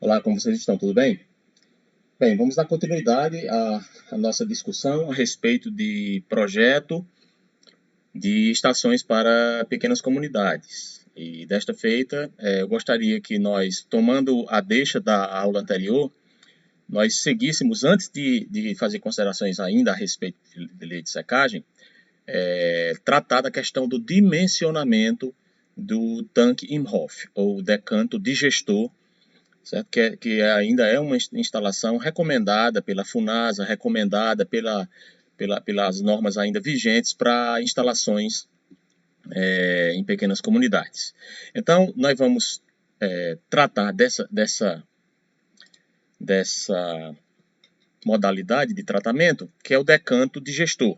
Olá, como vocês estão? Tudo bem? Bem, vamos dar continuidade à nossa discussão a respeito de projeto de estações para pequenas comunidades. E desta feita, eu gostaria que nós, tomando a deixa da aula anterior, nós seguíssemos, antes de fazer considerações ainda a respeito de lei de secagem, tratar da questão do dimensionamento do tanque Imhoff, ou decanto digestor, certo? Que ainda é uma instalação recomendada pela FUNASA, recomendada pelas normas ainda vigentes para instalações em pequenas comunidades. Então, nós vamos tratar dessa modalidade de tratamento, que é o decanto digestor.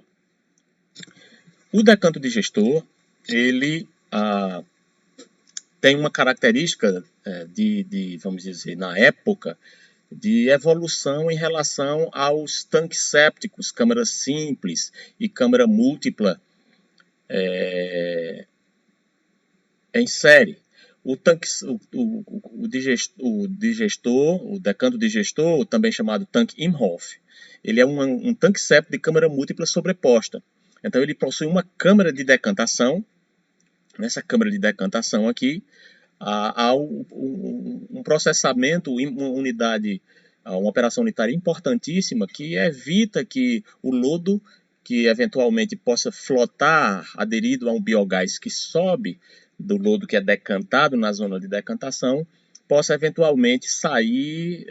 O decanto digestor, ele tem uma característica vamos dizer, na época, de evolução em relação aos tanques sépticos, câmara simples e câmara múltipla em série. O, tanque, o digestor, o decanto digestor, também chamado tanque Imhoff, ele é um tanque séptico de câmara múltipla sobreposta. Então ele possui uma câmara de decantação. Nessa câmara de decantação aqui, há um processamento, uma unidade, uma operação unitária importantíssima que evita que o lodo, que eventualmente possa flotar aderido a um biogás que sobe do lodo que é decantado na zona de decantação, possa eventualmente sair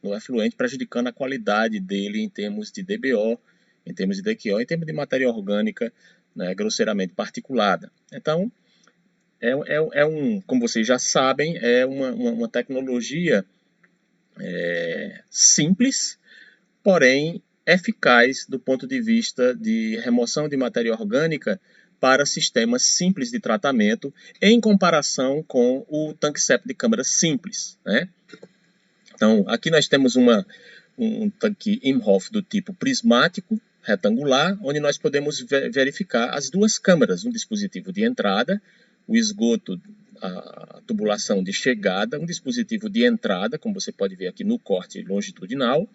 no efluente, prejudicando a qualidade dele em termos de DBO, em termos de DQO, em termos de matéria orgânica, né, grosseiramente particulada. Então, como vocês já sabem, é uma tecnologia simples, porém eficaz do ponto de vista de remoção de matéria orgânica para sistemas simples de tratamento, em comparação com o tanque séptico de câmara simples, né? Então, aqui nós temos um tanque Imhoff do tipo prismático, retangular, onde nós podemos verificar as duas câmaras, um dispositivo de entrada, o esgoto, a tubulação de chegada, um dispositivo de entrada, como você pode ver aqui no corte longitudinal,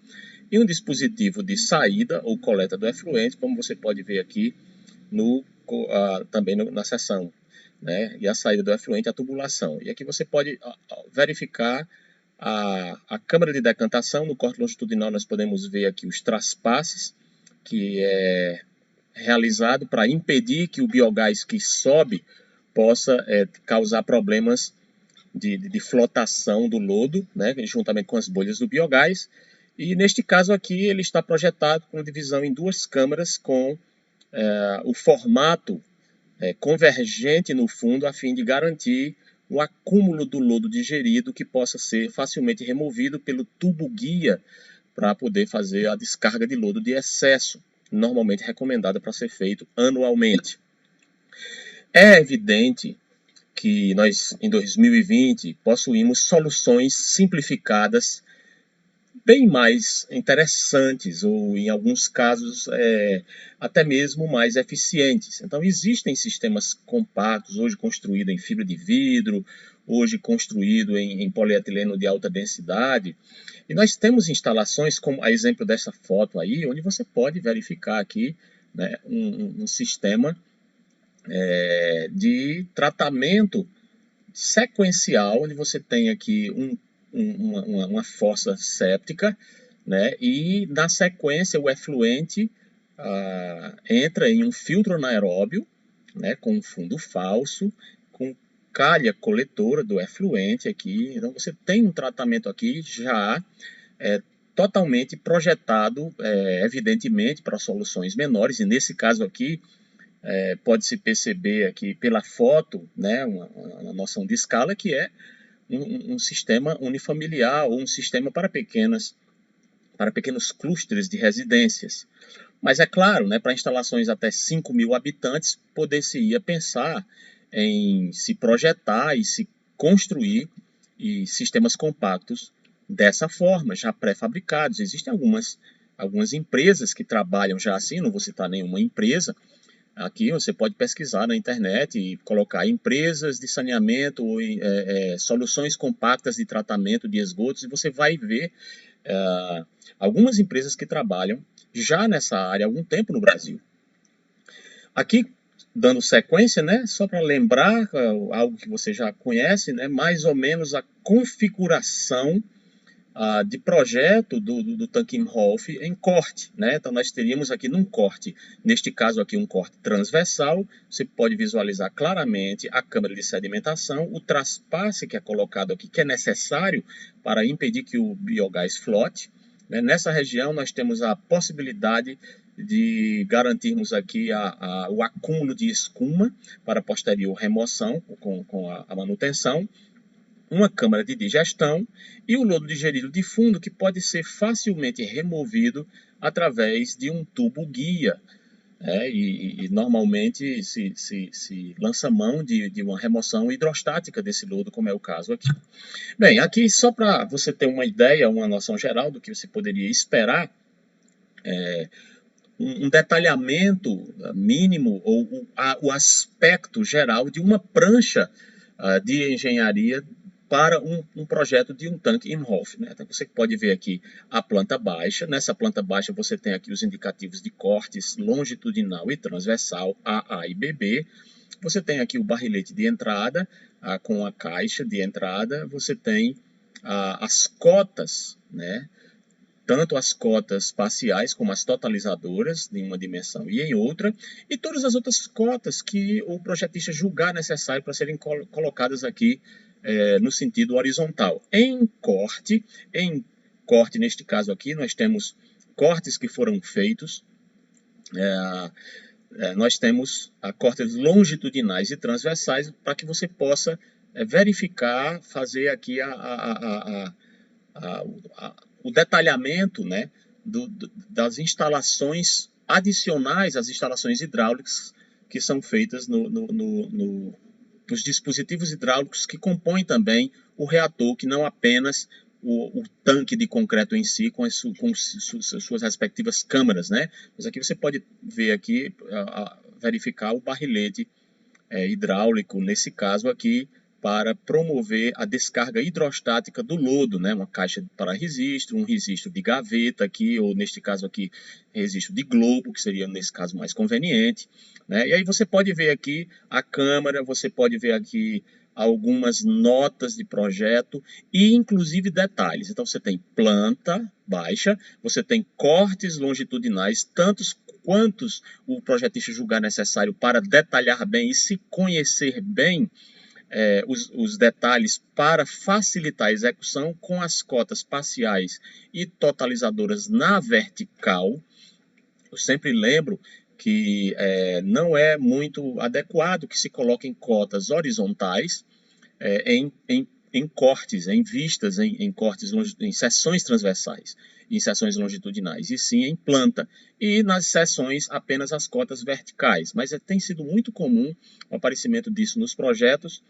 e um dispositivo de saída ou coleta do efluente, como você pode ver aqui também na seção, né? E a saída do efluente, a tubulação. E aqui você pode verificar a câmara de decantação. No corte longitudinal nós podemos ver aqui os traspasses, que é realizado para impedir que o biogás que sobe possa causar problemas de flotação do lodo, né, juntamente com as bolhas do biogás. E neste caso aqui ele está projetado com divisão em duas câmaras com o formato convergente no fundo, a fim de garantir o acúmulo do lodo digerido que possa ser facilmente removido pelo tubo guia para poder fazer a descarga de lodo de excesso, normalmente recomendada para ser feito anualmente. É evidente que nós, em 2020, possuímos soluções simplificadas bem mais interessantes, ou em alguns casos até mesmo mais eficientes. Então existem sistemas compactos, hoje construídos em fibra de vidro, hoje construído em polietileno de alta densidade, e nós temos instalações, como a exemplo dessa foto aí, onde você pode verificar aqui, né, um sistema de tratamento sequencial, onde você tem aqui uma fossa séptica, né? E na sequência o efluente entra em um filtro anaeróbio, né? Com um fundo falso, com calha coletora do efluente aqui. Então você tem um tratamento aqui já totalmente projetado, evidentemente, para soluções menores, e nesse caso aqui pode-se perceber aqui pela foto, né, uma noção de escala, que é um sistema unifamiliar ou um sistema para pequenos clústeres de residências. Mas é claro, né, para instalações até 5.000 habitantes, poder-se-ia pensar em se projetar e se construir sistemas compactos dessa forma, já pré-fabricados. Existem algumas empresas que trabalham já assim, não vou citar nenhuma empresa, Aqui você pode pesquisar na internet e colocar empresas de saneamento ou soluções compactas de tratamento de esgotos e você vai ver algumas empresas que trabalham já nessa área há algum tempo no Brasil. Aqui, dando sequência, né, só para lembrar algo que você já conhece, né, mais ou menos a configuração de projeto do tanque Imhoff em corte, né? Então nós teríamos aqui num corte, neste caso aqui um corte transversal, você pode visualizar claramente a câmara de sedimentação, o traspasse que é colocado aqui, que é necessário para impedir que o biogás flote, né? Nessa região nós temos a possibilidade de garantirmos aqui o acúmulo de escuma para posterior remoção com a manutenção, uma câmara de digestão e o lodo digerível de fundo que pode ser facilmente removido através de um tubo guia. E normalmente se lança mão de uma remoção hidrostática desse lodo, como é o caso aqui. Bem, aqui só para você ter uma ideia, uma noção geral do que você poderia esperar, um detalhamento mínimo ou o aspecto geral de uma prancha de engenharia para um projeto de um tanque Imhoff, né? Então você pode ver aqui a planta baixa. Nessa planta baixa você tem aqui os indicativos de cortes longitudinal e transversal AA e BB. Você tem aqui o barrilete de entrada com a caixa de entrada. Você tem as cotas, né? Tanto as cotas parciais como as totalizadoras, em uma dimensão e em outra, e todas as outras cotas que o projetista julgar necessário para serem colocadas aqui no sentido horizontal. Em corte, neste caso aqui, nós temos cortes que foram feitos, nós temos cortes longitudinais e transversais para que você possa verificar, fazer aqui o detalhamento, né, das instalações adicionais às instalações hidráulicas que são feitas nos dispositivos hidráulicos que compõem também o reator, que não apenas o tanque de concreto em si, com suas respectivas câmaras, né? Mas aqui você pode ver aqui, verificar o barrilete hidráulico, nesse caso aqui, para promover a descarga hidrostática do lodo, né? Uma caixa para registro, um registro de gaveta aqui, ou neste caso aqui, registro de globo, que seria nesse caso mais conveniente, né? E aí você pode ver aqui a câmara, você pode ver aqui algumas notas de projeto e inclusive detalhes. Então você tem planta baixa, você tem cortes longitudinais, tantos quantos o projetista julgar necessário para detalhar bem e se conhecer bem os detalhes para facilitar a execução, com as cotas parciais e totalizadoras na vertical. Eu sempre lembro que não é muito adequado que se coloquem cotas horizontais em cortes, em vistas, em cortes, em seções transversais, em seções longitudinais, e sim em planta. E nas seções apenas as cotas verticais. Mas tem sido muito comum o aparecimento disso nos projetos,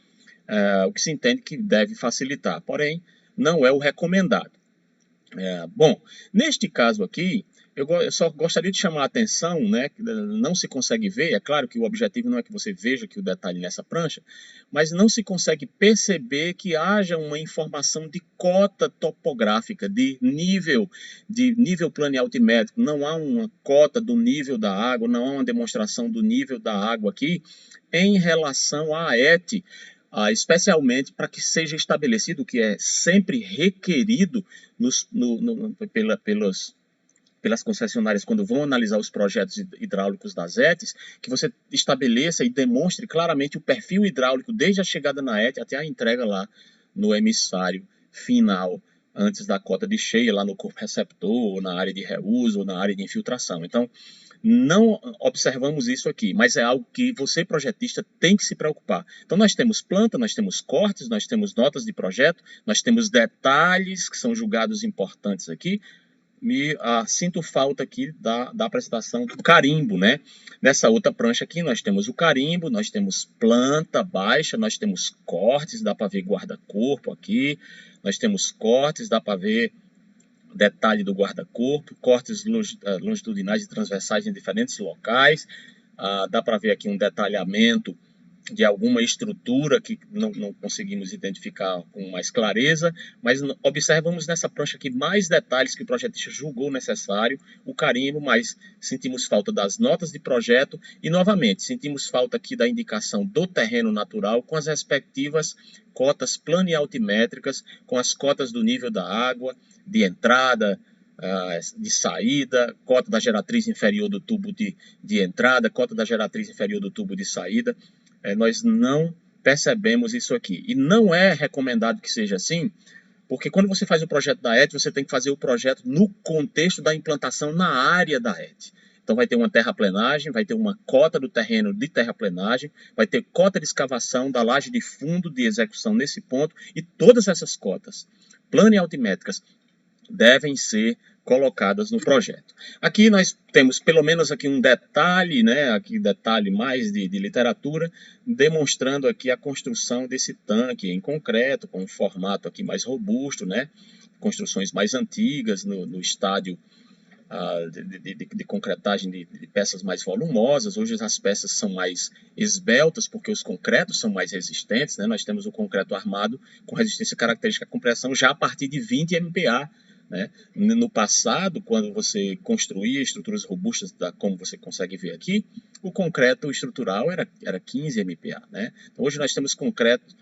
o que se entende que deve facilitar, porém não é o recomendado. Bom, neste caso aqui, eu só gostaria de chamar a atenção, né, que não se consegue ver, é claro que o objetivo não é que você veja aqui o detalhe nessa prancha, mas não se consegue perceber que haja uma informação de cota topográfica, de nível planialtimétrico. Não há uma cota do nível da água, não há uma demonstração do nível da água aqui em relação à ET, especialmente para que seja estabelecido, o que é sempre requerido pelas concessionárias quando vão analisar os projetos hidráulicos das ETs, que você estabeleça e demonstre claramente o perfil hidráulico desde a chegada na ET até a entrega lá no emissário final, antes da cota de cheia, lá no corpo receptor, ou na área de reuso, ou na área de infiltração. Então, não observamos isso aqui, mas é algo que você, projetista, tem que se preocupar. Então nós temos planta, nós temos cortes, nós temos notas de projeto, nós temos detalhes que são julgados importantes aqui. Sinto falta aqui da apresentação do carimbo, né? Nessa outra prancha aqui nós temos o carimbo, nós temos planta baixa, nós temos cortes, dá para ver guarda-corpo aqui, nós temos cortes, dá para ver detalhe do guarda-corpo, cortes longitudinais e transversais em diferentes locais. Dá para ver aqui um detalhamento de alguma estrutura que não conseguimos identificar com mais clareza, mas observamos nessa prancha aqui mais detalhes que o projetista julgou necessário, o carimbo, mas sentimos falta das notas de projeto e, novamente, sentimos falta aqui da indicação do terreno natural com as respectivas cotas plano e altimétricas, com as cotas do nível da água, de entrada, de saída, cota da geratriz inferior do tubo de entrada, cota da geratriz inferior do tubo de saída. Nós não percebemos isso aqui. E não é recomendado que seja assim, porque quando você faz o projeto da ET, você tem que fazer o projeto no contexto da implantação na área da ET. Então vai ter uma terraplenagem, vai ter uma cota do terreno de terraplenagem, vai ter cota de escavação da laje de fundo de execução nesse ponto, e todas essas cotas, plano e altimétricas, devem ser colocadas no projeto. Aqui nós temos pelo menos aqui um detalhe, né, aqui detalhe mais de literatura, demonstrando aqui a construção desse tanque em concreto, com um formato aqui mais robusto, né, construções mais antigas no estádio de concretagem de peças mais volumosas. Hoje as peças são mais esbeltas porque os concretos são mais resistentes, né? Nós temos o concreto armado com resistência característica à compressão já a partir de 20 MPa. Né? No passado, quando você construía estruturas robustas, como você consegue ver aqui, o concreto estrutural era 15 MPa. Né? Então, hoje nós temos concreto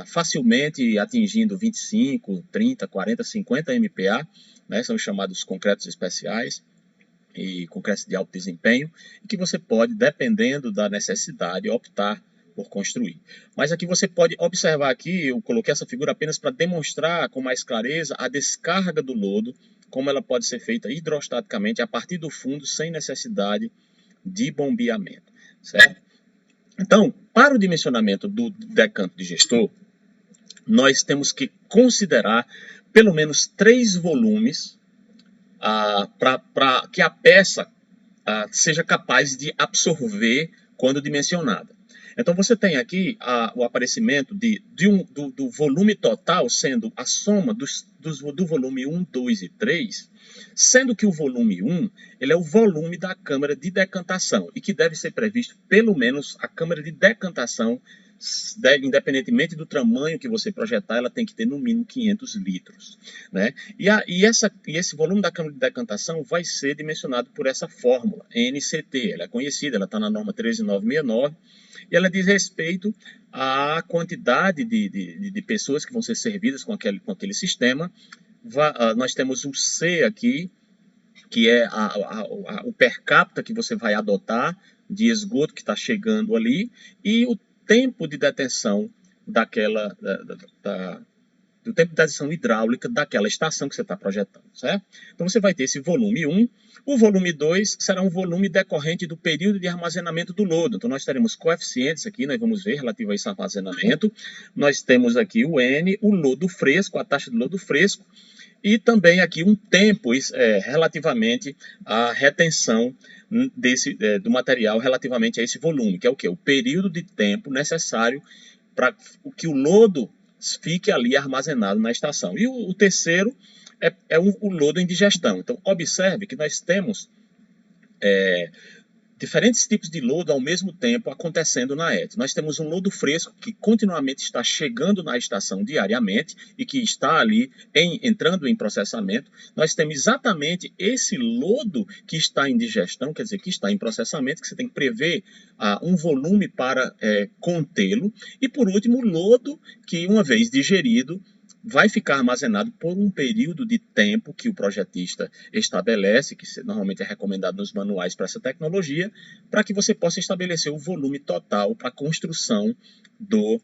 facilmente atingindo 25, 30, 40, 50 MPa, né? São chamados concretos especiais e concretos de alto desempenho, e que você pode, dependendo da necessidade, optar por construir. Mas aqui você pode observar aqui, eu coloquei essa figura apenas para demonstrar com mais clareza a descarga do lodo, como ela pode ser feita hidrostaticamente a partir do fundo, sem necessidade de bombeamento, certo? Então, para o dimensionamento do decanto digestor, nós temos que considerar pelo menos 3 volumes para que a peça seja capaz de absorver quando dimensionada. Então você tem aqui o aparecimento do volume total sendo a soma do volume 1, 2 e 3, sendo que o volume 1 ele é o volume da câmara de decantação e que deve ser previsto pelo menos a câmara de decantação, independentemente do tamanho que você projetar, ela tem que ter no mínimo 500 litros. Né? E esse volume da câmara de decantação vai ser dimensionado por essa fórmula, NCT. Ela é conhecida, ela está na norma 13969, e ela diz respeito à quantidade de pessoas que vão ser servidas com aquele sistema. Nós temos o C aqui, que é o per capita que você vai adotar de esgoto que está chegando ali, e o tempo de detenção do tempo de detenção hidráulica daquela estação que você está projetando, certo? Então você vai ter esse volume 1, o volume 2 será um volume decorrente do período de armazenamento do lodo. Então nós teremos coeficientes aqui, nós vamos ver relativo a esse armazenamento. Nós temos aqui o N, o lodo fresco, a taxa de lodo fresco, e também aqui um tempo relativamente à retenção do material relativamente a esse volume, que é o quê? O período de tempo necessário para que o lodo fique ali armazenado na estação. E o terceiro é o lodo em digestão. Então, observe que nós temos diferentes tipos de lodo ao mesmo tempo acontecendo na ET. Nós temos um lodo fresco que continuamente está chegando na estação diariamente e que está ali entrando em processamento. Nós temos exatamente esse lodo que está em digestão, quer dizer, que está em processamento, que você tem que prever um volume para contê-lo. E por último, o lodo que, uma vez digerido, vai ficar armazenado por um período de tempo que o projetista estabelece, que normalmente é recomendado nos manuais para essa tecnologia, para que você possa estabelecer o volume total para a construção do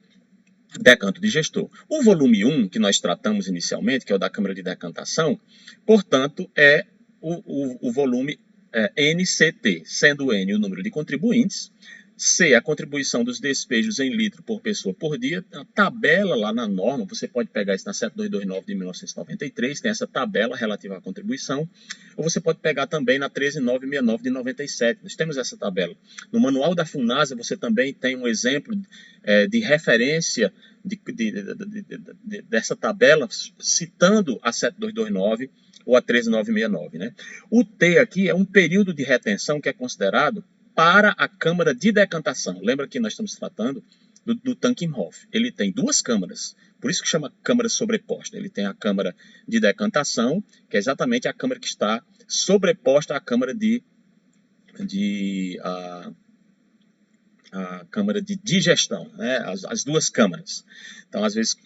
decanto digestor. O volume 1, que nós tratamos inicialmente, que é o da câmara de decantação, portanto, é o volume NCT, sendo N o número de contribuintes, C, a contribuição dos despejos em litro por pessoa por dia. A tabela lá na norma, você pode pegar isso na 7229 de 1993, tem essa tabela relativa à contribuição, ou você pode pegar também na 13969 de 97, nós temos essa tabela. No manual da FUNASA você também tem um exemplo de referência dessa tabela, citando a 7229 ou a 13969. Né? O T aqui é um período de retenção que é considerado para a câmara de decantação. Lembra que nós estamos tratando do Tanquimhoff. Ele tem duas câmaras, por isso que chama câmara sobreposta. Ele tem a câmara de decantação, que é exatamente a câmara que está sobreposta à câmara a câmara de digestão, né? As duas câmaras. Então, às vezes,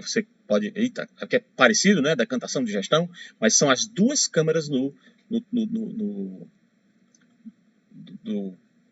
você pode... Eita, aqui é parecido, né? Decantação e digestão, mas são as duas câmaras do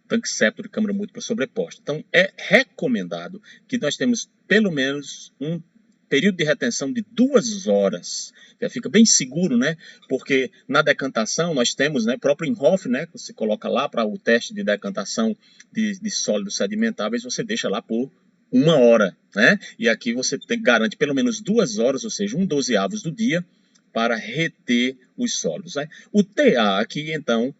tanque septo de câmara múltipla sobreposta. Então, é recomendado que nós temos pelo menos um período de retenção de 2 horas. Já fica bem seguro, né? Porque na decantação nós temos, né, próprio Inhoff, né, que você coloca lá para o teste de decantação de sólidos sedimentáveis, você deixa lá por 1 hora, né? E aqui você garante pelo menos 2 horas, ou seja, 1/12 do dia, para reter os sólidos, né? O TA aqui, então,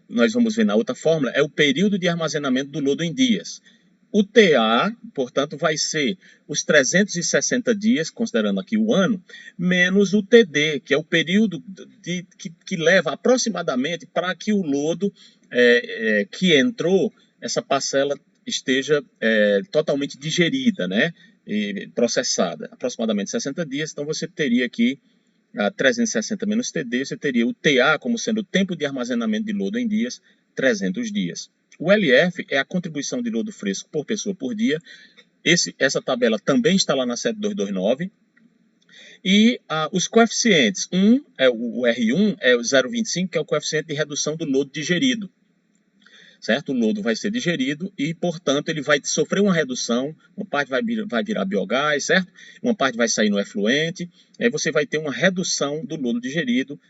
nós vamos ver na outra fórmula, é o período de armazenamento do lodo em dias. O TA, portanto, vai ser os 360 dias, considerando aqui o ano, menos o TD, que é o período que leva aproximadamente para que o lodo que entrou, essa parcela esteja totalmente digerida, né, e processada. Aproximadamente 60 dias, então você teria aqui 360 menos TD, você teria o TA como sendo o tempo de armazenamento de lodo em dias, 300 dias. O LF é a contribuição de lodo fresco por pessoa por dia. Essa tabela também está lá na 7229. E os coeficientes, o R1 é o 0,25, que é o coeficiente de redução do lodo digerido. Certo? O lodo vai ser digerido e, portanto, ele vai sofrer uma redução, uma parte vai virar biogás, certo? Uma parte vai sair no efluente, aí você vai ter uma redução do lodo digerido,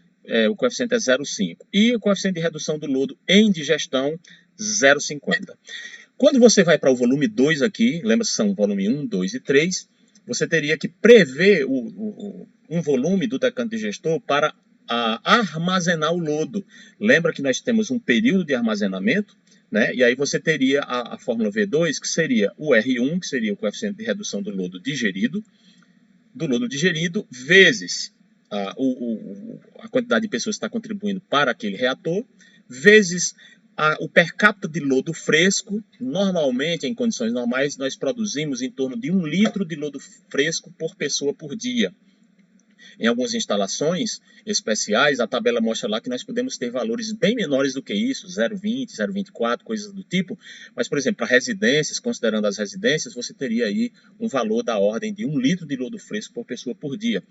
o coeficiente é 0,5. E o coeficiente de redução do lodo em digestão, 0,50. Quando você vai para o volume 2 aqui, lembra que são volume 1, 2 e 3, você teria que prever um volume do decante digestor para armazenar o lodo. Lembra que nós temos um período de armazenamento, né? E aí você teria a fórmula V2, que seria o R1, que seria o coeficiente de redução do lodo digerido, vezes a quantidade de pessoas que está contribuindo para aquele reator, vezes o per capita de lodo fresco. Normalmente, em condições normais, nós produzimos em torno de 1 litro de lodo fresco por pessoa por dia. Em algumas instalações especiais, a tabela mostra lá que nós podemos ter valores bem menores do que isso, 0,20, 0,24, coisas do tipo. Mas, por exemplo, para residências, considerando as residências, você teria aí um valor da ordem de 1 litro de lodo fresco por pessoa por dia.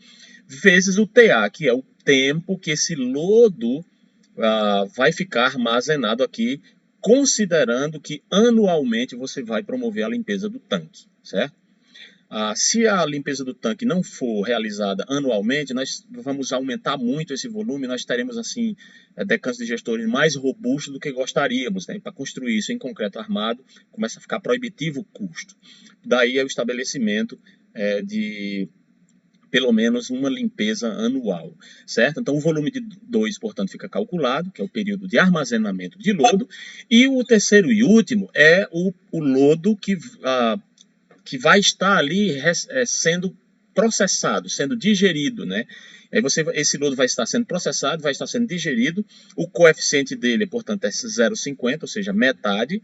Vezes o TA, que é o tempo que esse lodo vai ficar armazenado aqui, considerando que anualmente você vai promover a limpeza do tanque, certo? Se a limpeza do tanque não for realizada anualmente, nós vamos aumentar muito esse volume, nós teremos assim decantes digestores mais robustos do que gostaríamos, né? Para construir isso em concreto armado, começa a ficar proibitivo o custo. Daí é o estabelecimento de pelo menos uma limpeza anual, certo? Então o volume de 2, portanto, fica calculado, que é o período de armazenamento de lodo, e o terceiro e último é o lodo que vai estar ali sendo processado, sendo digerido, né? Aí esse lodo vai estar sendo processado, vai estar sendo digerido, o coeficiente dele, portanto, é 0,50, ou seja, metade,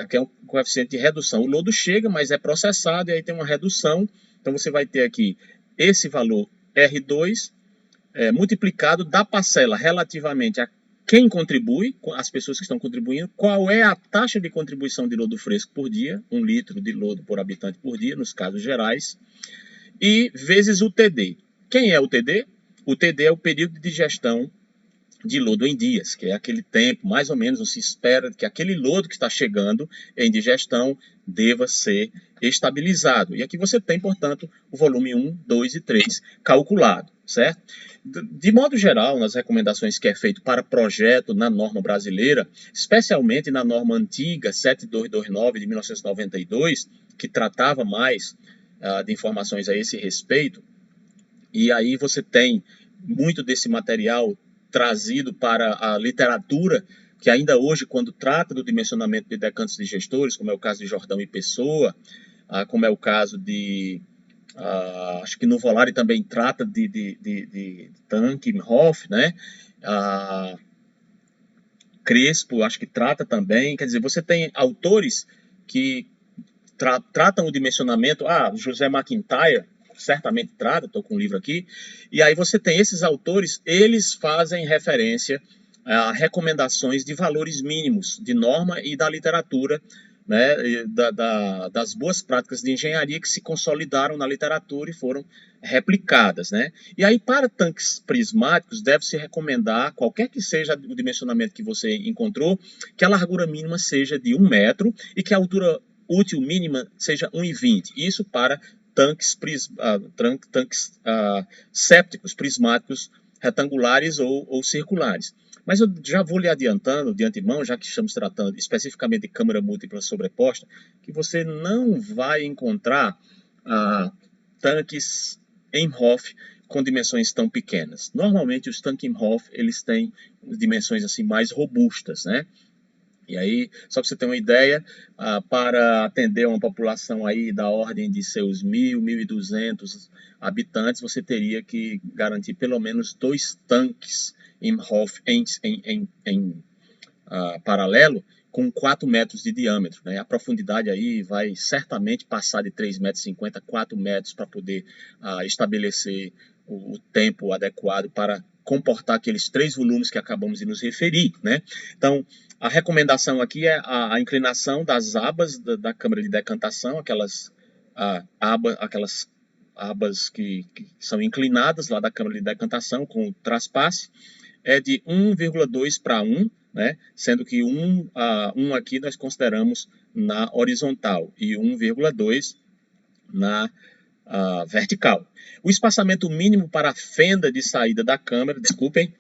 que é um coeficiente de redução. O lodo chega, mas é processado, e aí tem uma redução, então você vai ter aqui esse valor R2 multiplicado da parcela relativamente a quem contribui, as pessoas que estão contribuindo, qual é a taxa de contribuição de lodo fresco por dia, 1 litro de lodo por habitante por dia, nos casos gerais, e vezes o TD. Quem é o TD? O TD é o período de digestão de lodo em dias, que é aquele tempo, mais ou menos, se espera que aquele lodo que está chegando em digestão deva ser estabilizado. E aqui você tem, portanto, o volume 1, 2 e 3 calculado, certo? De modo geral, nas recomendações que é feito para projeto na norma brasileira, especialmente na norma antiga 7229 de 1992, que tratava mais de informações a esse respeito, e aí você tem muito desse material trazido para a literatura, que ainda hoje, quando trata do dimensionamento de decantes digestores, como é o caso de Jordão e Pessoa, como é o caso de... acho que no Volare também trata de Tanquimhoff, né? Crespo, acho que trata também. Quer dizer, você tem autores que tratam o dimensionamento. José McIntyre certamente trata, estou com um livro aqui. E aí você tem esses autores, eles fazem referência a recomendações de valores mínimos de norma e da literatura, né, das boas práticas de engenharia que se consolidaram na literatura e foram replicadas, né? E aí, para tanques prismáticos, deve-se recomendar, qualquer que seja o dimensionamento que você encontrou, que a largura mínima seja de 1 metro e que a altura útil mínima seja 1,20. Isso para tanques sépticos, prismáticos, retangulares ou circulares. Mas eu já vou lhe adiantando, de antemão, já que estamos tratando especificamente de câmara múltipla sobreposta, que você não vai encontrar tanques Imhoff com dimensões tão pequenas. Normalmente os tanques Imhoff, eles têm dimensões assim mais robustas, né? E aí, só para você ter uma ideia, para atender uma população aí da ordem de seus 1.000, 1.200 habitantes, você teria que garantir pelo menos 2 tanques Imhoff em paralelo com 4 metros de diâmetro, né? A profundidade aí vai certamente passar de 3,50 metros, 4 metros para poder estabelecer o tempo adequado para comportar aqueles 3 volumes que acabamos de nos referir, né? Então, a recomendação aqui é a inclinação das abas da câmara de decantação, aquelas abas que são inclinadas lá da câmara de decantação com o traspasse, é de 1,2 para 1, né? Sendo que 1 aqui nós consideramos na horizontal e 1,2 na vertical. O espaçamento mínimo para a fenda de saída da câmara, desculpem,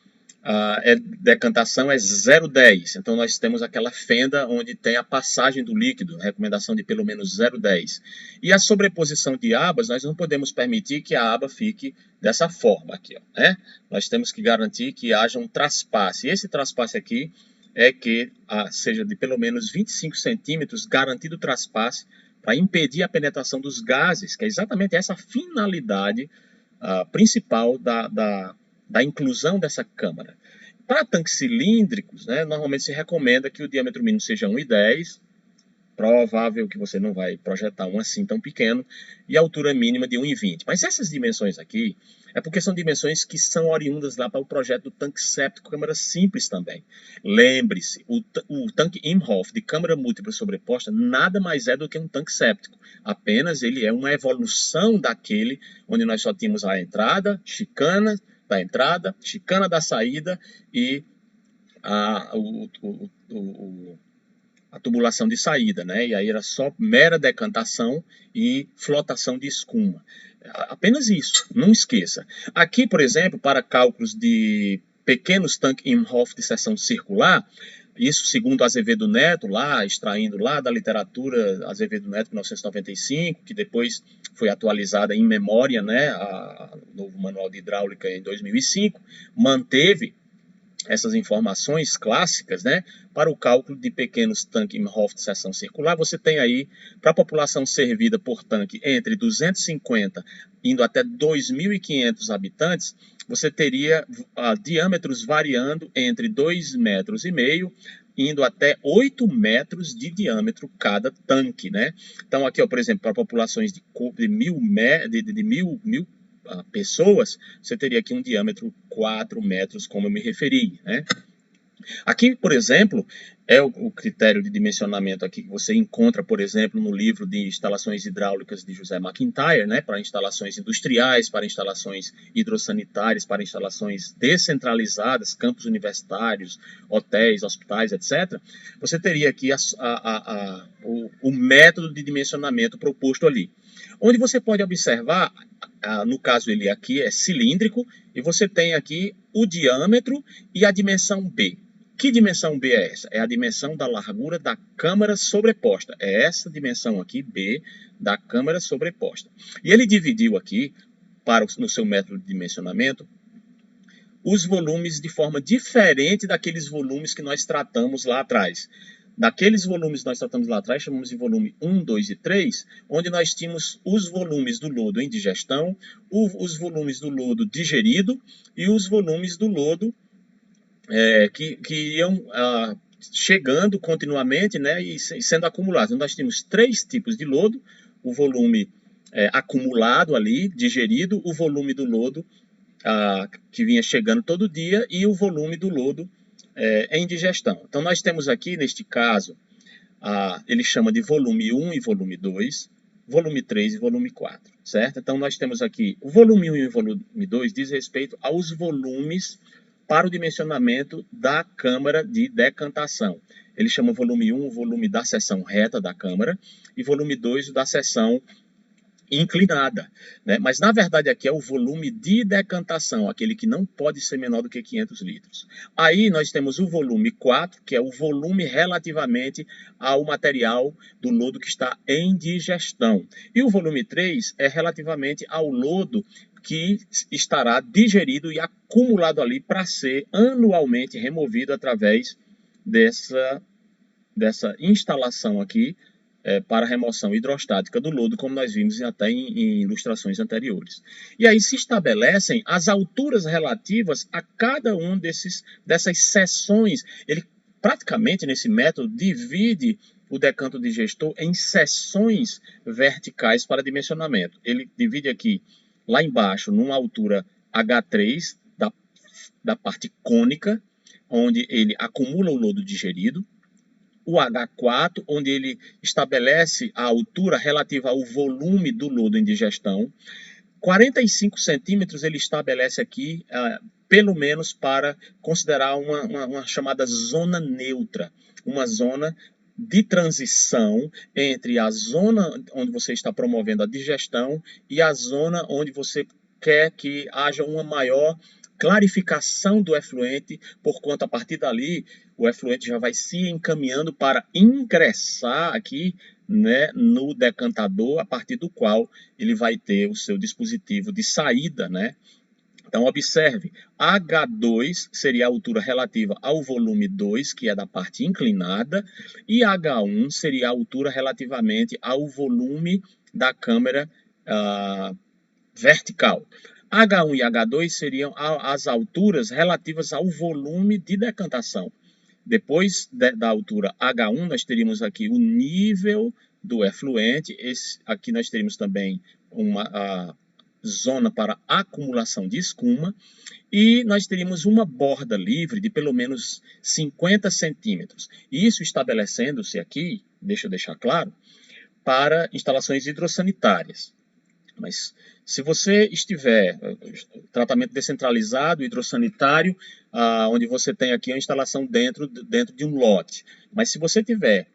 decantação é 0,10. Então nós temos aquela fenda onde tem a passagem do líquido, recomendação de pelo menos 0,10. E a sobreposição de abas, nós não podemos permitir que a aba fique dessa forma aqui, ó, né? Nós temos que garantir que haja um traspasse. E esse traspasse aqui é que seja de pelo menos 25 centímetros, garantido o traspasse, para impedir a penetração dos gases, que é exatamente essa finalidade principal da inclusão dessa câmara. Para tanques cilíndricos, né, normalmente se recomenda que o diâmetro mínimo seja 1,10, provável que você não vai projetar um assim tão pequeno, e a altura mínima de 1,20. Mas essas dimensões aqui é porque são dimensões que são oriundas lá para o projeto do tanque séptico câmara simples também. Lembre-se, o tanque Imhoff de câmara múltipla sobreposta nada mais é do que um tanque séptico. Apenas ele é uma evolução daquele onde nós só tínhamos a entrada, chicana da entrada, chicana da saída e a tubulação de saída, né? E aí era só mera decantação e flotação de escuma. Apenas isso, não esqueça. Aqui, por exemplo, para cálculos de pequenos tanques Imhoff de seção circular, isso segundo Azevedo Neto, lá extraindo lá da literatura Azevedo Neto 1995, que depois foi atualizada em memória, né? O novo manual de hidráulica em 2005, manteve essas informações clássicas, né, para o cálculo de pequenos tanques Imhoff de seção circular. Você tem aí, para a população servida por tanque entre 250 indo até 2.500 habitantes, você teria diâmetros variando entre 2,5 metros indo até 8 metros de diâmetro cada tanque, né? Então aqui, ó, por exemplo, para populações de 1.000 pessoas, você teria aqui um diâmetro 4 metros, como eu me referi, né? Aqui, por exemplo, é o critério de dimensionamento aqui que você encontra, por exemplo, no livro de instalações hidráulicas de José McIntyre, né, para instalações industriais, para instalações hidrossanitárias, para instalações descentralizadas, campos universitários, hotéis, hospitais, etc. Você teria aqui o método de dimensionamento proposto ali, onde você pode observar, no caso ele aqui é cilíndrico, e você tem aqui o diâmetro e a dimensão B. Que dimensão B é essa? É a dimensão da largura da câmara sobreposta. É essa dimensão aqui, B, da câmara sobreposta. E ele dividiu aqui, no seu método de dimensionamento, os volumes de forma diferente daqueles volumes que nós tratamos lá atrás. Daqueles volumes que nós tratamos lá atrás, chamamos de volume 1, 2 e 3, onde nós tínhamos os volumes do lodo em digestão, os volumes do lodo digerido e os volumes do lodo que iam chegando continuamente, né, e sendo acumulados. Então, nós temos três tipos de lodo: o volume acumulado ali, digerido, o volume do lodo que vinha chegando todo dia e o volume do lodo em digestão. Então, nós temos aqui, neste caso, ele chama de volume 1 e volume 2, volume 3 e volume 4, certo? Então, nós temos aqui o volume 1 e o volume 2 diz respeito aos volumes para o dimensionamento da câmara de decantação. Ele chama volume 1 o volume da seção reta da câmara e volume 2 o da seção inclinada, né? Mas na verdade aqui é o volume de decantação, aquele que não pode ser menor do que 500 litros. Aí nós temos o volume 4, que é o volume relativamente ao material do lodo que está em digestão. E o volume 3 é relativamente ao lodo que estará digerido e acumulado ali para ser anualmente removido através dessa instalação aqui para remoção hidrostática do lodo, como nós vimos até em ilustrações anteriores. E aí se estabelecem as alturas relativas a cada um dessas seções. Ele praticamente, nesse método, divide o decanto digestor em seções verticais para dimensionamento. Ele divide aqui, lá embaixo, numa altura H3, da parte cônica, onde ele acumula o lodo digerido, o H4, onde ele estabelece a altura relativa ao volume do lodo em digestão. 45 centímetros ele estabelece aqui, pelo menos para considerar uma chamada zona neutra, uma zona de transição entre a zona onde você está promovendo a digestão e a zona onde você quer que haja uma maior clarificação do efluente, porquanto a partir dali o efluente já vai se encaminhando para ingressar aqui, né, no decantador, a partir do qual ele vai ter o seu dispositivo de saída, né? Então, observe, H2 seria a altura relativa ao volume 2, que é da parte inclinada, e H1 seria a altura relativamente ao volume da câmara vertical. H1 e H2 seriam as alturas relativas ao volume de decantação. Depois da altura H1, nós teríamos aqui o nível do efluente. Aqui nós teríamos também uma zona para acumulação de escuma. E nós teríamos uma borda livre de pelo menos 50 centímetros. Isso estabelecendo-se aqui, deixa eu deixar claro, para instalações hidrossanitárias. Mas se você estiver tratamento descentralizado, hidrossanitário, onde você tem aqui a instalação dentro de um lote. Mas se você estiver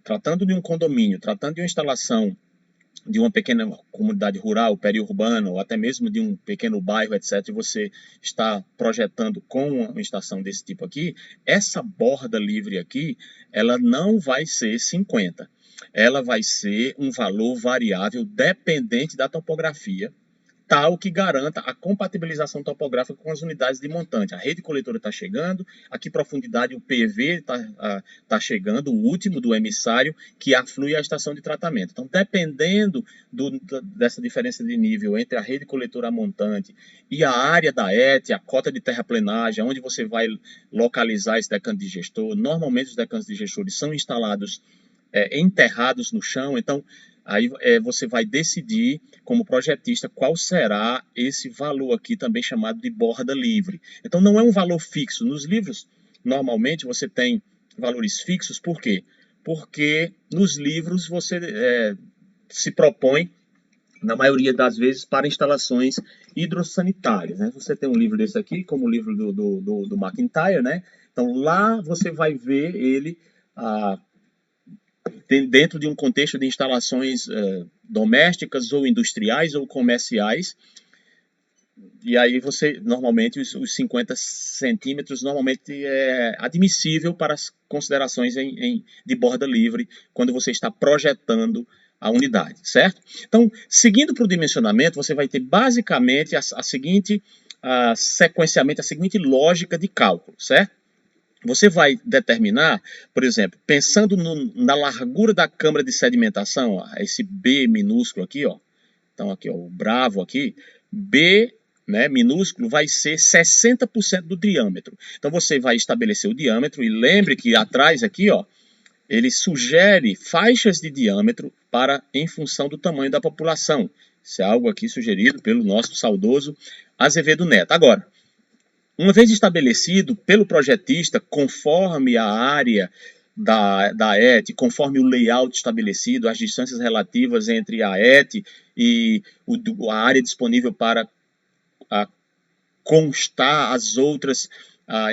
tratando de um condomínio, tratando de uma instalação de uma pequena comunidade rural, periurbana, ou até mesmo de um pequeno bairro, etc., e você está projetando com uma estação desse tipo aqui, essa borda livre aqui, ela não vai ser 50. Ela vai ser um valor variável dependente da topografia, tal que garanta a compatibilização topográfica com as unidades de montante. A rede coletora está chegando, a que profundidade o PV está chegando, o último do emissário, que aflui à estação de tratamento. Então, dependendo dessa diferença de nível entre a rede coletora montante e a área da ET, a cota de terraplenagem, onde você vai localizar esse decanto digestor, normalmente os decantos digestores são instalados enterrados no chão. Então, aí você vai decidir, como projetista, qual será esse valor aqui, também chamado de borda livre. Então, não é um valor fixo. Nos livros, normalmente, você tem valores fixos. Por quê? Porque nos livros você se propõe, na maioria das vezes, para instalações hidrossanitárias, né? Você tem um livro desse aqui, como o livro do McIntyre, né? Então, lá você vai ver ele dentro de um contexto de instalações domésticas ou industriais ou comerciais. E aí você, normalmente, os 50 centímetros normalmente é admissível para as considerações de borda livre quando você está projetando a unidade, certo? Então, seguindo para o dimensionamento, você vai ter basicamente a seguinte sequenciamento, a seguinte lógica de cálculo, certo? Você vai determinar, por exemplo, pensando na largura da câmara de sedimentação, ó, esse B minúsculo aqui, ó. Então aqui, ó, o bravo aqui, B né, minúsculo, vai ser 60% do diâmetro. Então você vai estabelecer o diâmetro e lembre que atrás aqui, ó, ele sugere faixas de diâmetro em função do tamanho da população. Isso é algo aqui sugerido pelo nosso saudoso Azevedo Neto. Agora, uma vez estabelecido pelo projetista, conforme a área da ET, conforme o layout estabelecido, as distâncias relativas entre a ET e a área disponível para constar as outras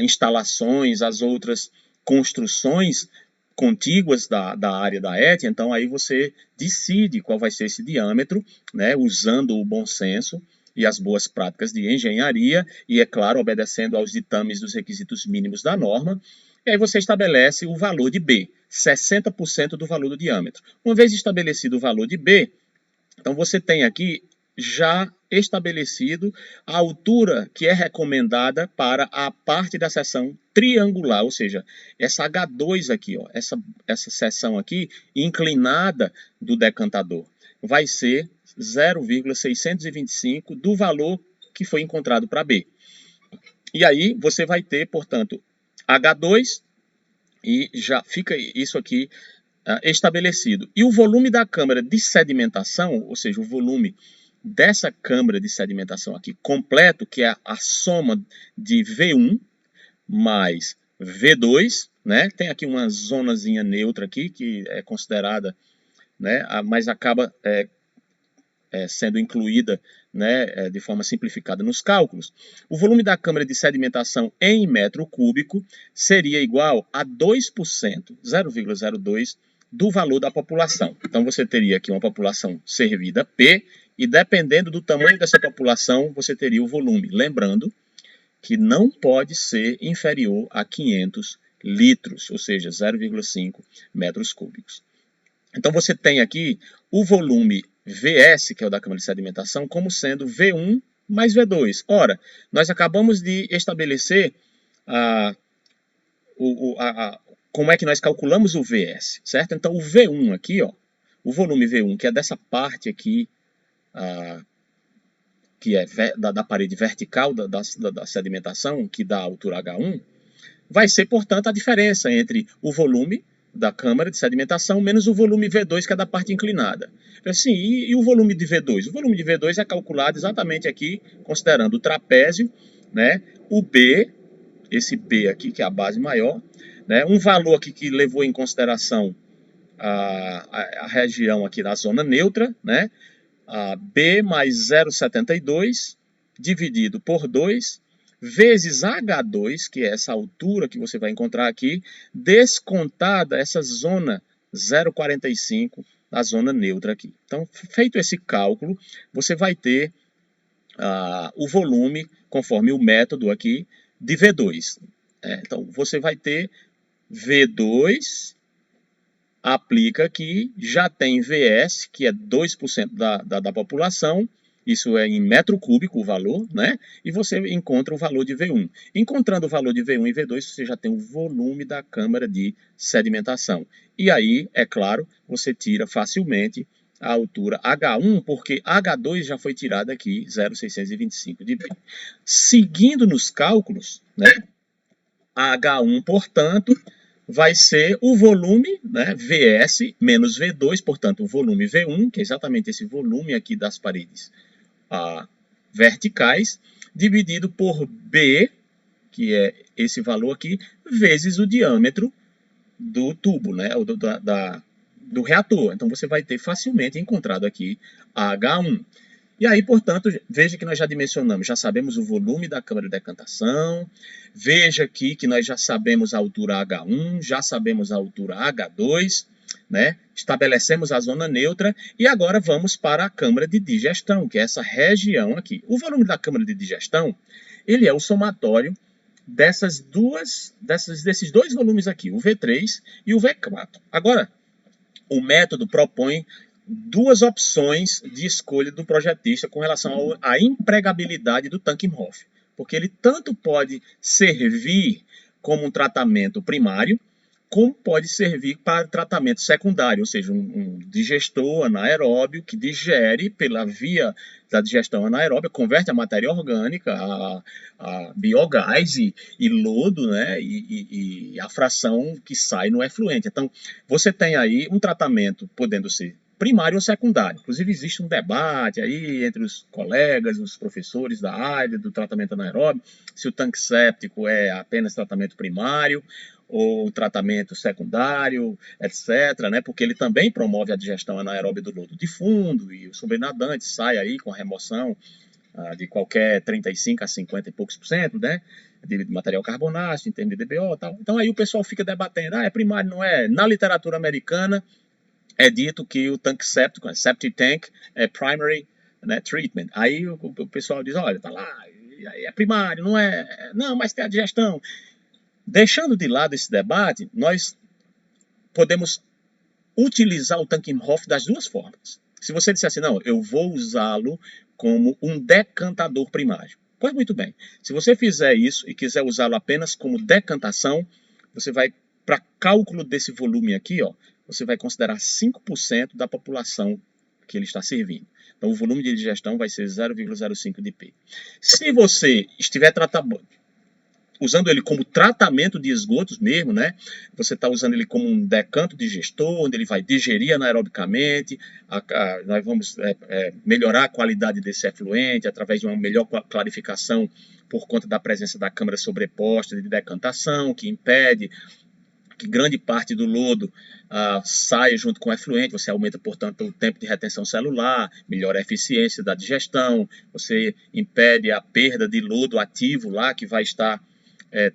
instalações, as outras construções contíguas da área da ET, então aí você decide qual vai ser esse diâmetro, né, usando o bom senso e as boas práticas de engenharia, e é claro, obedecendo aos ditames dos requisitos mínimos da norma, e aí você estabelece o valor de B, 60% do valor do diâmetro. Uma vez estabelecido o valor de B, então você tem aqui já estabelecido a altura que é recomendada para a parte da seção triangular, ou seja, essa H2 aqui, ó, essa seção aqui inclinada do decantador, vai ser 0,625 do valor que foi encontrado para B. E aí você vai ter, portanto, H2 e já fica isso aqui estabelecido. E o volume da câmara de sedimentação, ou seja, o volume dessa câmara de sedimentação aqui completo, que é a soma de V1 mais V2, né? Tem aqui uma zonazinha neutra aqui que é considerada, né? Mas acaba sendo incluída, né, de forma simplificada nos cálculos. O volume da câmara de sedimentação em metro cúbico seria igual a 2%, 0,02 do valor da população. Então você teria aqui uma população servida P, e dependendo do tamanho dessa população, você teria o volume. Lembrando que não pode ser inferior a 500 litros, ou seja, 0,5 metros cúbicos. Então você tem aqui o volume VS, que é o da câmara de sedimentação, como sendo V1 mais V2. Ora, nós acabamos de estabelecer como é que nós calculamos o VS, certo? Então o V1 aqui, ó, o volume V1, que é dessa parte aqui, que é da parede vertical da sedimentação, que dá a altura H1, vai ser, portanto, a diferença entre o volume da câmara de sedimentação menos o volume V2, que é da parte inclinada. Assim, e o volume de V2? O volume de V2 é calculado exatamente aqui, considerando o trapézio, né, o B, esse B aqui, que é a base maior, né, um valor aqui que levou em consideração a região aqui da zona neutra, né, B mais 0,72 dividido por 2, vezes H2, que é essa altura que você vai encontrar aqui, descontada essa zona 0,45, a zona neutra aqui. Então, feito esse cálculo, você vai ter o volume, conforme o método aqui, de V2. Então, você vai ter V2, aplica aqui, já tem VS, que é 2% da população, isso é em metro cúbico o valor, né? E você encontra o valor de V1. Encontrando o valor de V1 e V2, você já tem o volume da câmara de sedimentação. E aí, é claro, você tira facilmente a altura H1, porque H2 já foi tirado aqui, 0,625 de B. Seguindo nos cálculos, né? H1, portanto, vai ser o volume, né, VS menos V2, portanto, o volume V1, que é exatamente esse volume aqui das paredes verticais, dividido por B, que é esse valor aqui, vezes o diâmetro do tubo, né, do reator. Então, você vai ter facilmente encontrado aqui H1. E aí, portanto, veja que nós já dimensionamos, já sabemos o volume da câmara de decantação, veja aqui que nós já sabemos a altura H1, já sabemos a altura H2, né? Estabelecemos a zona neutra e agora vamos para a câmara de digestão, que é essa região aqui. O volume da câmara de digestão, ele é o somatório desses dois volumes aqui, o V3 e o V4. Agora, o método propõe duas opções de escolha do projetista com relação à empregabilidade do tanque Imhoff, porque ele tanto pode servir como um tratamento primário, como pode servir para tratamento secundário, ou seja, um digestor anaeróbio que digere pela via da digestão anaeróbia, converte a matéria orgânica a biogás e lodo, né, e a fração que sai no efluente. Então, você tem aí um tratamento podendo ser primário ou secundário. Inclusive, existe um debate aí entre os colegas, os professores da área do tratamento anaeróbio, se o tanque séptico é apenas tratamento primário ou tratamento secundário, etc., né? Porque ele também promove a digestão anaeróbia do lodo de fundo e o sobrenadante sai aí com a remoção de qualquer 35 a 50 e poucos por cento, né? De material carbonáceo, em termos de DBO e tal. Então aí o pessoal fica debatendo, é primário, não é? Na literatura americana é dito que o tanque séptico, septic tank, é primary, né, treatment. Aí o pessoal diz, olha, tá lá, é primário, não é? Não, mas tem a digestão. Deixando de lado esse debate, nós podemos utilizar o tanque Hoff das duas formas. Se você disser assim, não, eu vou usá-lo como um decantador primário. Pois muito bem. Se você fizer isso e quiser usá-lo apenas como decantação, você vai, para cálculo desse volume aqui, ó, você vai considerar 5% da população que ele está servindo. Então, o volume de digestão vai ser 0,05 de P. Se você estiver usando ele como tratamento de esgotos mesmo, né? Você está usando ele como um decanto digestor, onde ele vai digerir anaerobicamente, nós vamos melhorar a qualidade desse efluente através de uma melhor clarificação por conta da presença da câmara sobreposta de decantação, que impede que grande parte do lodo saia junto com o efluente, você aumenta, portanto, o tempo de retenção celular, melhora a eficiência da digestão, você impede a perda de lodo ativo lá, que vai estar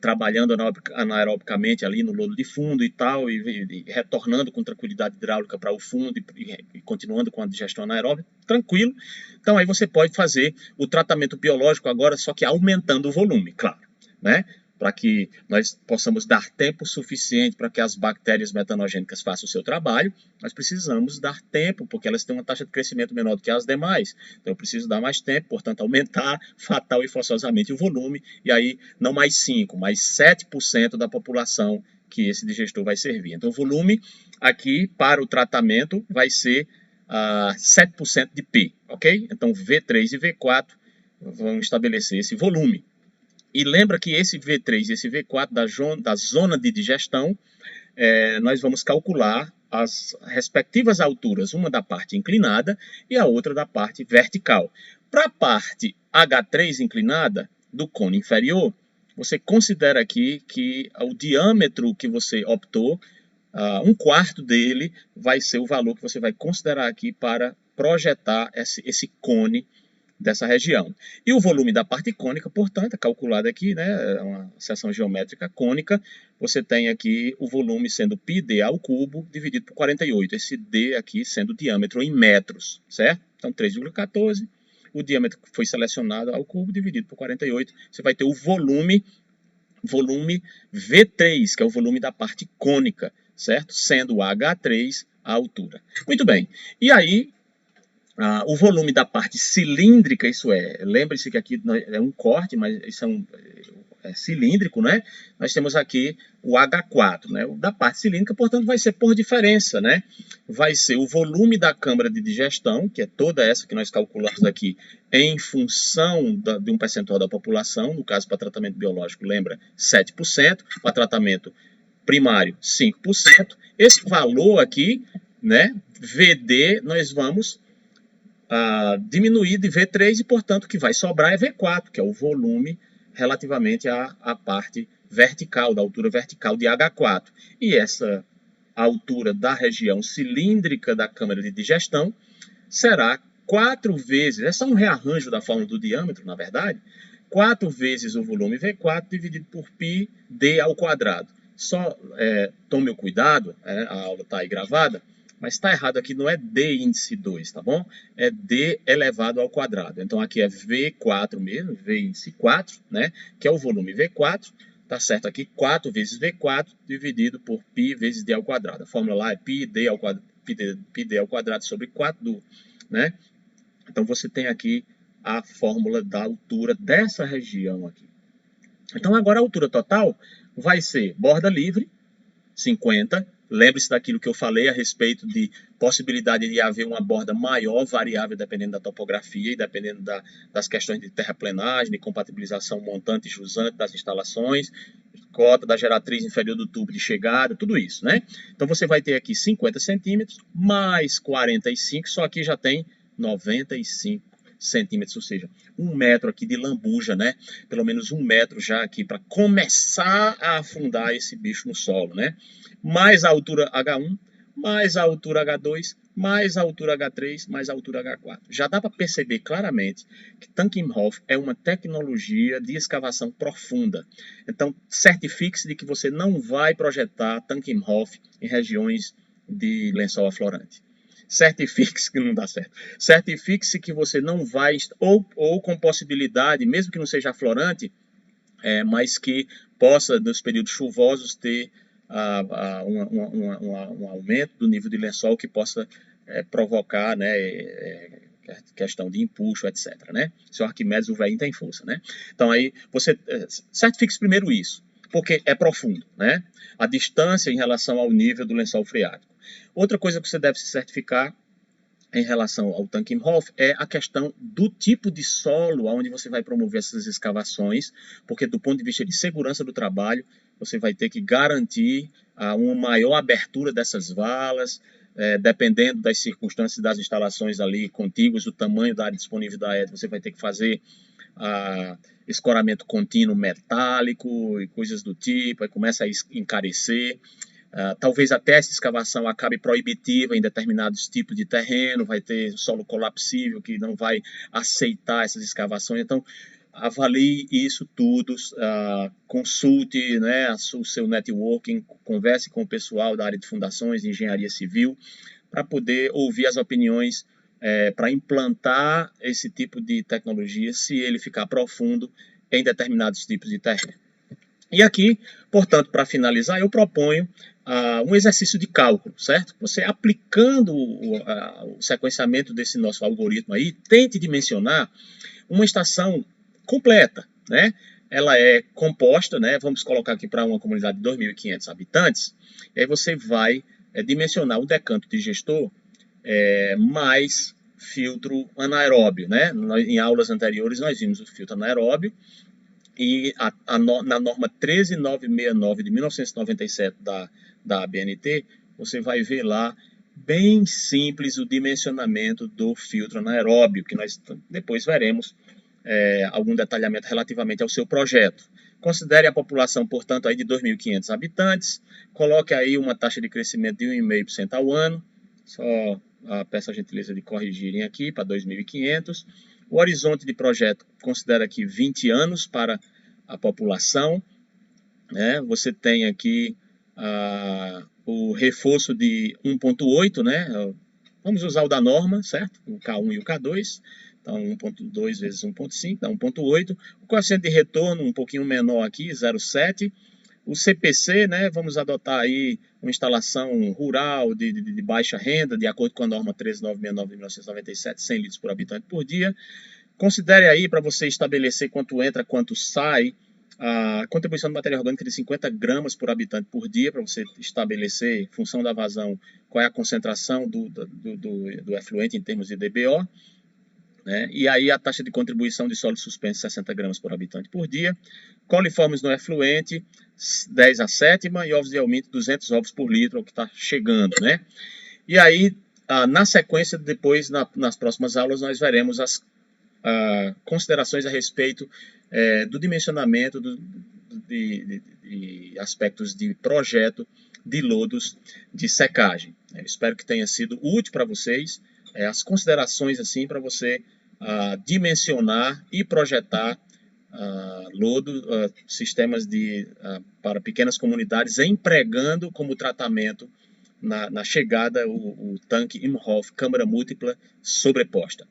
trabalhando anaerobicamente ali no lodo de fundo e tal, e retornando com tranquilidade hidráulica para o fundo e continuando com a digestão anaeróbica, tranquilo. Então aí você pode fazer o tratamento biológico agora, só que aumentando o volume, claro, né? Para que nós possamos dar tempo suficiente para que as bactérias metanogênicas façam o seu trabalho, nós precisamos dar tempo, porque elas têm uma taxa de crescimento menor do que as demais. Então, eu preciso dar mais tempo, portanto, aumentar fatal e forçosamente o volume, e aí não mais 5%, mas 7% da população que esse digestor vai servir. Então, o volume aqui para o tratamento vai ser 7% de P, ok? Então, V3 e V4 vão estabelecer esse volume. E lembra que esse V3 e esse V4 da zona de digestão, nós vamos calcular as respectivas alturas, uma da parte inclinada e a outra da parte vertical. Para a parte H3 inclinada do cone inferior, você considera aqui que o diâmetro que você optou, 1/4 dele vai ser o valor que você vai considerar aqui para projetar esse cone dessa região. E o volume da parte cônica, portanto, é calculado aqui, né, é uma seção geométrica cônica, você tem aqui o volume sendo πd ao cubo dividido por 48, esse d aqui sendo o diâmetro em metros, certo? Então, 3,14, o diâmetro que foi selecionado ao cubo dividido por 48, você vai ter o volume V3, que é o volume da parte cônica, certo? Sendo H3 a altura. Muito bem, e aí o volume da parte cilíndrica, isso lembre-se que aqui é um corte, mas isso é cilíndrico, né? Nós temos aqui o H4, né? O da parte cilíndrica, portanto, vai ser por diferença, né? Vai ser o volume da câmara de digestão, que é toda essa que nós calculamos aqui, em função de um percentual da população, no caso para tratamento biológico, lembra, 7%, para tratamento primário, 5%. Esse valor aqui, né, VD, nós vamos diminuir de V3 e, portanto, o que vai sobrar é V4, que é o volume relativamente à parte vertical, da altura vertical de H4. E essa altura da região cilíndrica da câmara de digestão será 4 vezes, é só um rearranjo da fórmula do diâmetro, na verdade, 4 vezes o volume V4 dividido por π d ao quadrado. Só tome o cuidado, a aula está aí gravada, mas está errado aqui, não é d índice 2, tá bom? É d elevado ao quadrado. Então aqui é V4 mesmo, V índice 4, né? Que é o volume V4, tá certo aqui, 4 vezes V4 dividido por π vezes d ao quadrado. A fórmula lá é πd ao quadrado, πd ao quadrado sobre 4, né? Então você tem aqui a fórmula da altura dessa região aqui. Então agora a altura total vai ser borda livre, 50. Lembre-se daquilo que eu falei a respeito de possibilidade de haver uma borda maior, variável, dependendo da topografia e dependendo das questões de terraplenagem, de compatibilização montante e jusante das instalações, cota da geratriz inferior do tubo de chegada, tudo isso, né? Então você vai ter aqui 50 centímetros mais 45, só aqui já tem 95 centímetros, ou seja, 1 metro aqui de lambuja, né? Pelo menos 1 metro já aqui para começar a afundar esse bicho no solo, né? Mais a altura H1, mais a altura H2, mais a altura H3, mais a altura H4. Já dá para perceber claramente que Tank Imhoff é uma tecnologia de escavação profunda. Então, certifique-se de que você não vai projetar Tank Imhoff em regiões de lençol aflorante. Certifique-se que não dá certo. Certifique-se que você não vai, ou com possibilidade, mesmo que não seja aflorante, mas que possa, nos períodos chuvosos, ter um aumento do nível de lençol que possa provocar, né, questão de empuxo, etc. Né? Seu Arquimedes, o velhinho tem força. Né? Então, aí, você certifique primeiro isso, porque é profundo, né? A distância em relação ao nível do lençol freático. Outra coisa que você deve se certificar em relação ao Tank Imhoff é a questão do tipo de solo onde você vai promover essas escavações, porque do ponto de vista de segurança do trabalho, você vai ter que garantir uma maior abertura dessas valas, dependendo das circunstâncias das instalações ali contíguas, do tamanho da área disponível da ETA, você vai ter que fazer escoramento contínuo metálico e coisas do tipo, aí começa a encarecer. Talvez até essa escavação acabe proibitiva em determinados tipos de terreno, vai ter solo colapsível que não vai aceitar essas escavações. Então, avalie isso tudo, consulte, né, o seu networking, converse com o pessoal da área de fundações, de engenharia civil, para poder ouvir as opiniões, para implantar esse tipo de tecnologia, se ele ficar profundo em determinados tipos de terreno. E aqui, portanto, para finalizar, eu proponho um exercício de cálculo, certo? Você aplicando o sequenciamento desse nosso algoritmo aí, tente dimensionar uma estação completa, né? Ela é composta, né? Vamos colocar aqui para uma comunidade de 2.500 habitantes, e aí você vai dimensionar o decanto digestor mais filtro anaeróbio, né? Em aulas anteriores nós vimos o filtro anaeróbio, e na norma 13969 de 1997 da ABNT, você vai ver lá, bem simples, o dimensionamento do filtro anaeróbio, que nós depois veremos algum detalhamento relativamente ao seu projeto. Considere a população, portanto, aí de 2.500 habitantes, coloque aí uma taxa de crescimento de 1,5% ao ano, só peço a gentileza de corrigirem aqui para 2.500. O horizonte de projeto considera aqui 20 anos para a população, né? Você tem aqui o reforço de 1,8, né? Vamos usar o da norma, certo? O K1 e o K2. Então, 1,2 vezes 1,5 dá 1,8. O coeficiente de retorno um pouquinho menor aqui, 0,7. O CPC, né, vamos adotar aí uma instalação rural de baixa renda, de acordo com a norma 13969 de 1997, 100 litros por habitante por dia. Considere aí, para você estabelecer quanto entra, quanto sai, a contribuição de matéria orgânica de 50 gramas por habitante por dia, para você estabelecer, em função da vazão, qual é a concentração do efluente em termos de DBO. Né? E aí a taxa de contribuição de sólido suspenso, 60 gramas por habitante por dia. Coliformes no efluente, 10 a sétima, e ovos de alminte, 200 ovos por litro, é o que está chegando. Né? E aí, na sequência, depois, nas próximas aulas, nós veremos as considerações a respeito do dimensionamento de aspectos de projeto de lodos de secagem. Eu espero que tenha sido útil para vocês, as considerações assim para você dimensionar e projetar sistemas para pequenas comunidades, empregando como tratamento na chegada o tanque Imhoff câmara múltipla sobreposta.